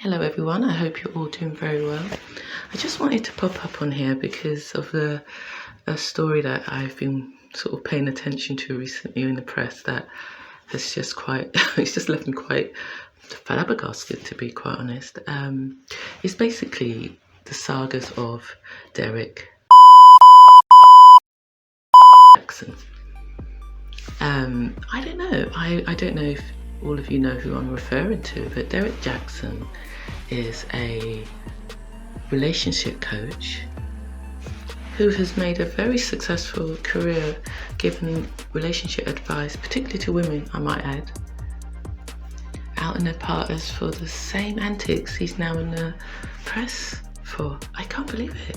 Hello everyone, I hope you're all doing very well. I just wanted to pop up on here because of a story that I've been sort of paying attention to recently in the press that has just it's just left me quite flabbergasted, to be quite honest. It's basically the sagas of Derrick Jaxn. I don't know, I don't know if all of you know who I'm referring to, but Derrick Jaxn is a relationship coach who has made a very successful career giving relationship advice, particularly to women, I might add, out in their partners for the same antics he's now in the press for. I can't believe it.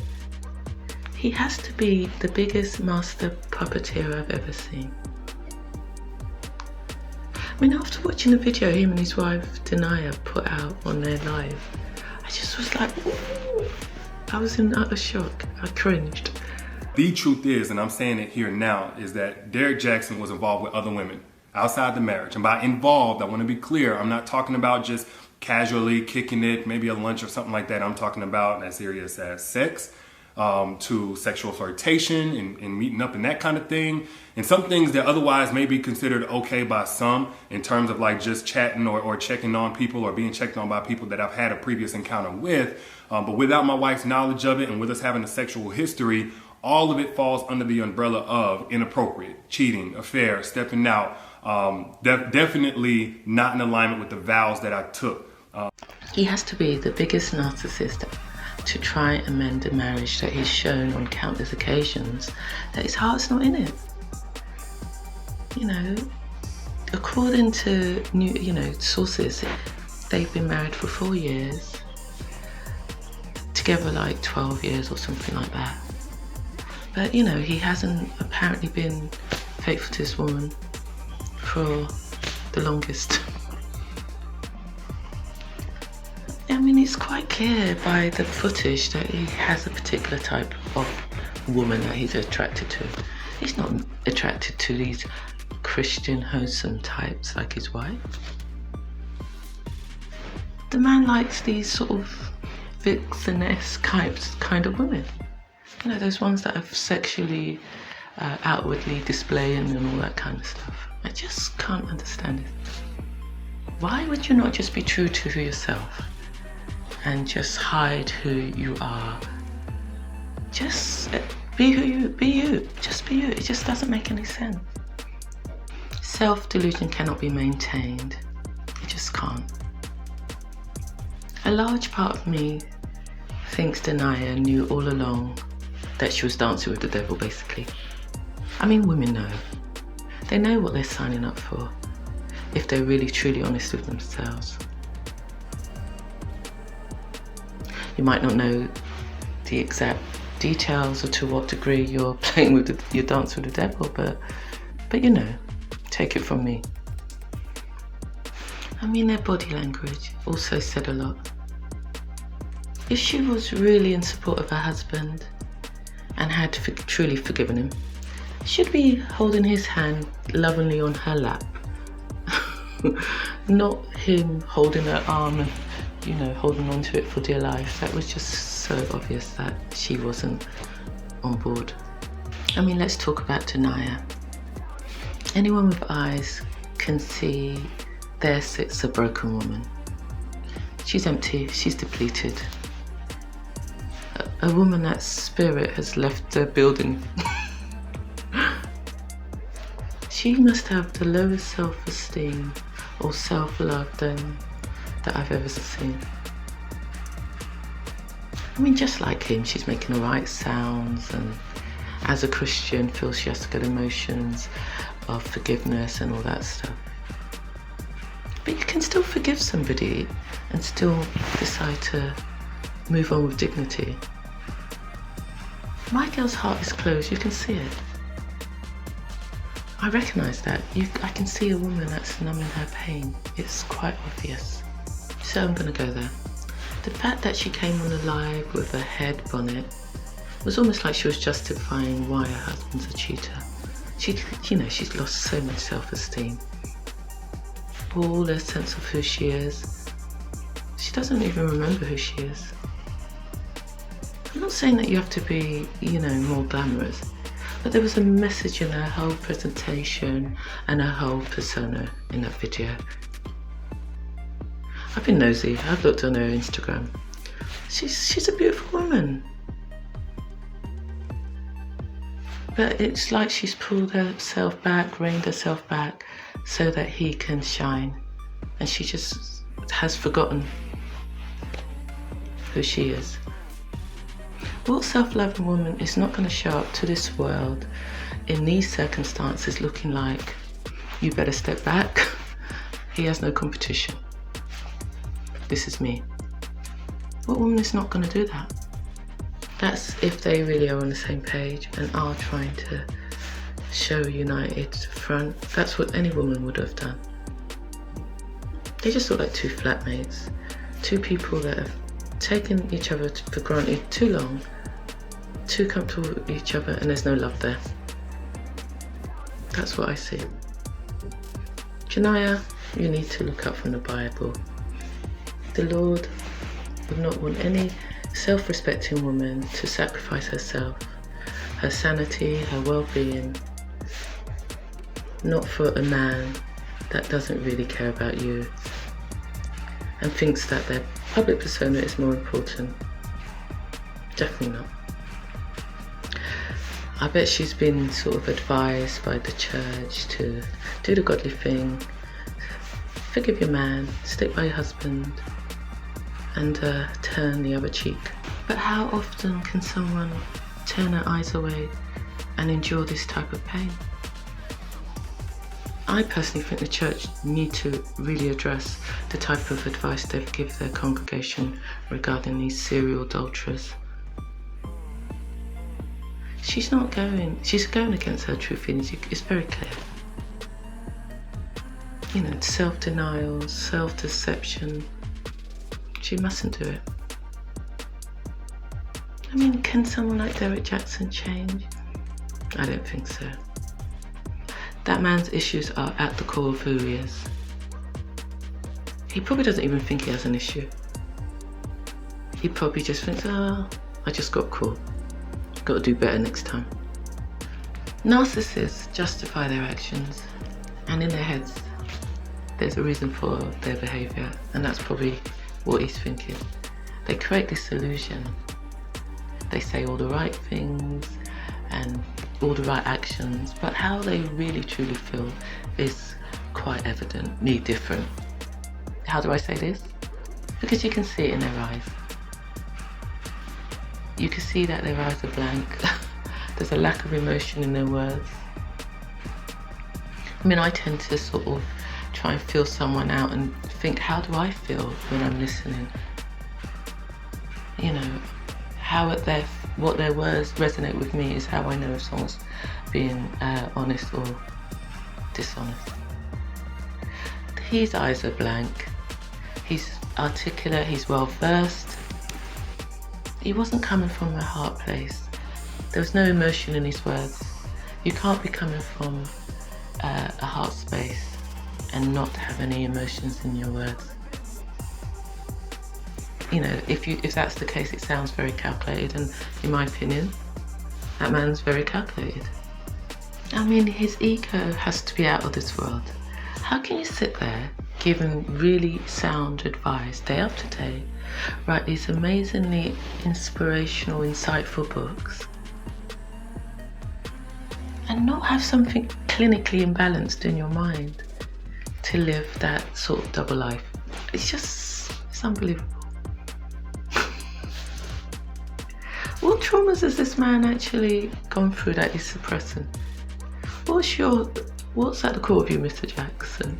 He has to be the biggest master puppeteer I've ever seen. I mean, after watching the video him and his wife Denia put out on their live, I just was like, ooh. I was in utter shock. I cringed. The truth is, and I'm saying it here now, is that Derrick Jaxn was involved with other women outside the marriage. And by involved, I want to be clear, I'm not talking about just casually kicking it, maybe a lunch or something like that. I'm talking about as serious as sex, to sexual flirtation and meeting up and that kind of thing. And some things that otherwise may be considered okay by some in terms of like just chatting or checking on people or being checked on by people that I've had a previous encounter with. But without my wife's knowledge of it and with us having a sexual history, all of it falls under the umbrella of inappropriate, cheating, affair, stepping out, definitely not in alignment with the vows that I took. He has to be the biggest narcissist to try and mend a marriage that he's shown on countless occasions that his heart's not in it. You know, according to sources, they've been married for 4 years, together like 12 years or something like that. But you know, he hasn't apparently been faithful to this woman for the longest. I mean, it's quite clear by the footage that he has a particular type of woman that he's attracted to. He's not attracted to these Christian, wholesome types like his wife. The man likes these sort of vixen-esque kind of women. You know, those ones that are sexually outwardly displaying and all that kind of stuff. I just can't understand it. Why would you not just be true to yourself and just hide who you are? Just be who you, be you, just be you. It just doesn't make any sense. Self-delusion cannot be maintained. It just can't. A large part of me thinks Denia knew all along that she was dancing with the devil, basically. I mean, women know. They know what they're signing up for if they're really truly honest with themselves. You might not know the exact details or to what degree you're playing with your dance with the devil, but you know, take it from me. I mean, their body language also said a lot. If she was really in support of her husband and had truly forgiven him, she'd be holding his hand lovingly on her lap. Not him holding her arm and, you know, holding on to it for dear life. That was just so obvious that she wasn't on board. I mean, let's talk about Denia. Anyone with eyes can see there sits a broken woman. She's empty, she's depleted. A woman that's spirit has left the building. She must have the lowest self-esteem or self-love that I've ever seen. I mean, just like him, she's making the right sounds, and as a Christian feels she has to get emotions of forgiveness and all that stuff. But you can still forgive somebody and still decide to move on with dignity. My girl's heart is closed, you can see it. I recognise that. I can see a woman that's numbing her pain. It's quite obvious. So I'm going to go there. The fact that she came on the live with a head bonnet was almost like she was justifying why her husband's a cheater. She's lost so much self-esteem. All her sense of who she is. She She doesn't even remember who she is. I'm not saying that you have to be, more glamorous, but there was a message in her whole presentation and her whole persona in that video. I've been nosy, I've looked on her Instagram. She's a beautiful woman. But it's like she's pulled herself back, reined herself back so that he can shine. And she just has forgotten who she is. What self-loving woman is not going to show up to this world in these circumstances looking like, you better step back, he has no competition, this is me? What woman is not going to do that? That's if they really are on the same page and are trying to show a united front. That's what any woman would have done. They just look like two flatmates, two people that have taken each other for granted too long, too comfortable with each other, and there's no love there. That's what I see. Janaya, you need to look up from the Bible. The Lord would not want any self-respecting woman to sacrifice herself, her sanity, her well-being, not for a man that doesn't really care about you and thinks that their public persona is more important. Definitely not. I bet she's been sort of advised by the church to do the godly thing, forgive your man, stick by your husband, and turn the other cheek. But how often can someone turn their eyes away and endure this type of pain? I personally think the church need to really address the type of advice they give their congregation regarding these serial adulterers. She's going against her true feelings, it's very clear. Self-denial, self-deception. She mustn't do it. I mean, can someone like Derrick Jaxn change? I don't think so. That man's issues are at the core of who he is. He probably doesn't even think he has an issue. He probably just thinks, I just got caught. Got to do better next time. Narcissists justify their actions, and in their heads, there's a reason for their behaviour, and that's probably what he's thinking. They create this illusion. They say all the right things and all the right actions, but how they really truly feel is quite evidently different. How do I say this? Because you can see it in their eyes. You can see that their eyes are blank. There's a lack of emotion in their words. I mean, I tend to sort of try and feel someone out and think, how do I feel when I'm listening? What their words resonate with me is how I know if someone's being honest or dishonest. His eyes are blank. He's articulate, he's well versed. He wasn't coming from a heart place. There was no emotion in his words. You can't be coming from a heart space and not have any emotions in your words. If that's the case, it sounds very calculated, and in my opinion, that man's very calculated. I mean, his ego has to be out of this world. How can you sit there giving really sound advice day after day, write these amazingly inspirational, insightful books, and not have something clinically imbalanced in your mind to live that sort of double life? It's unbelievable. What traumas has this man actually gone through that he's suppressing? What's at the core of you, Mr. Jackson?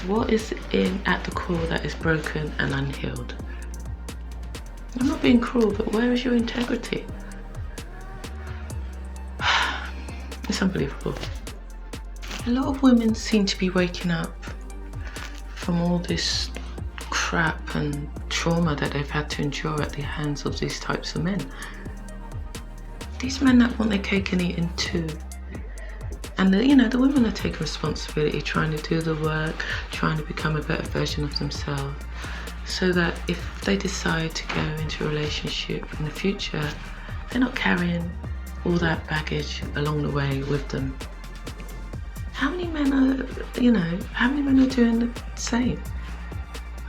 What is at the core that is broken and unhealed? I'm not being cruel, but where is your integrity? It's unbelievable. A lot of women seem to be waking up from all this crap and trauma that they've had to endure at the hands of these types of men. These men that want their cake and eat it too. And the women are taking responsibility, trying to do the work, trying to become a better version of themselves, so that if they decide to go into a relationship in the future, they're not carrying all that baggage along the way with them. How many men are doing the same?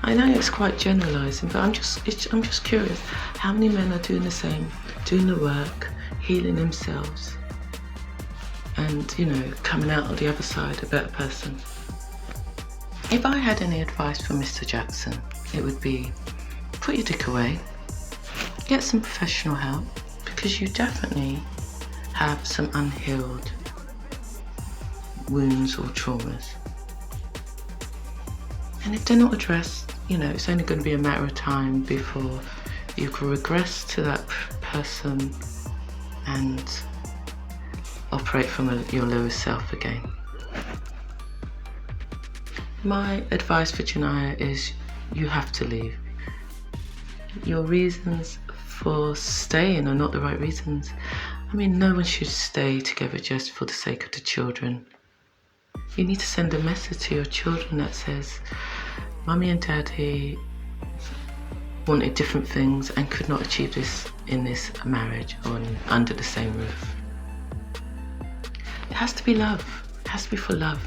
I know it's quite generalising, but I'm just curious. How many men are doing the same, doing the work, healing themselves, and coming out of the other side a better person? If I had any advice for Mr. Jaxn, it would be, put your dick away, get some professional help, because you definitely have some unhealed wounds or traumas. And if they're not addressed, it's only going to be a matter of time before you can regress to that person and operate from your lowest self again. My advice for Janaya is, you have to leave. Your reasons for staying are not the right reasons. I mean, no one should stay together just for the sake of the children. You need to send a message to your children that says, Mummy and Daddy wanted different things and could not achieve this in this marriage or under the same roof. It has to be love. It has to be for love.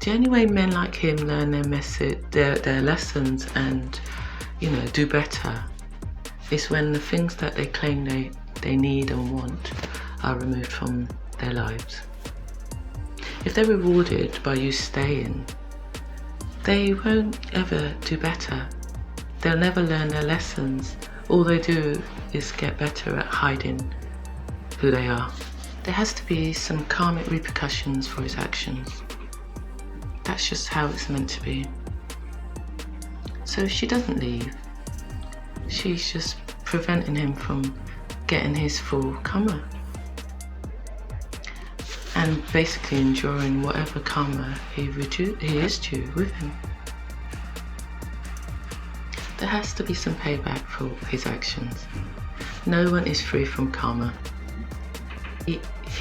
The only way men like him learn their lessons and do better is when the things that they claim they need and want are removed from their lives. If they're rewarded by you staying, they won't ever do better. They'll never learn their lessons. All they do is get better at hiding who they are. There has to be some karmic repercussions for his actions. That's just how it's meant to be. So if she doesn't leave, she's just preventing him from getting his full karma and basically enduring whatever karma he is due with him. There has to be some payback for his actions. No one is free from karma. He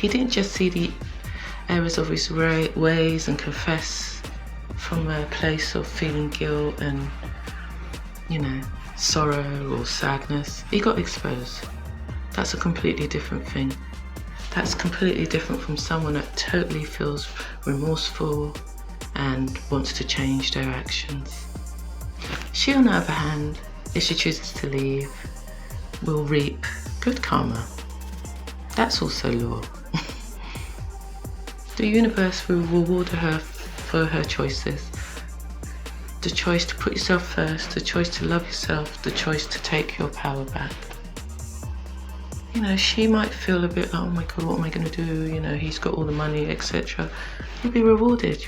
didn't just see the errors of his ways and confess from a place of feeling guilt and sorrow or sadness. He got exposed. That's a completely different thing. That's completely different from someone that totally feels remorseful and wants to change their actions. She, on the other hand, if she chooses to leave, will reap good karma. That's also law. The universe will reward her for her choices. The choice to put yourself first, the choice to love yourself, the choice to take your power back. She might feel a bit like, oh my God, what am I going to do? He's got all the money, etc. You'll be rewarded.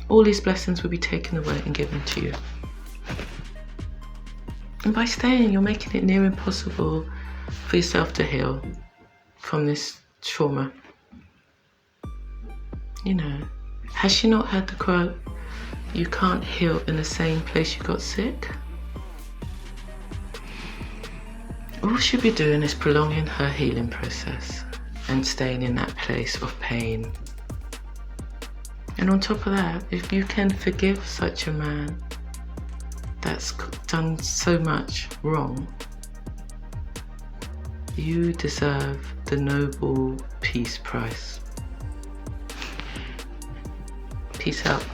All these blessings will be taken away and given to you. And by staying, you're making it near impossible for yourself to heal from this trauma. Has she not heard the quote, you can't heal in the same place you got sick? All she'll be doing is prolonging her healing process and staying in that place of pain. And on top of that, if you can forgive such a man that's done so much wrong, you deserve the Nobel Peace Prize. Peace out.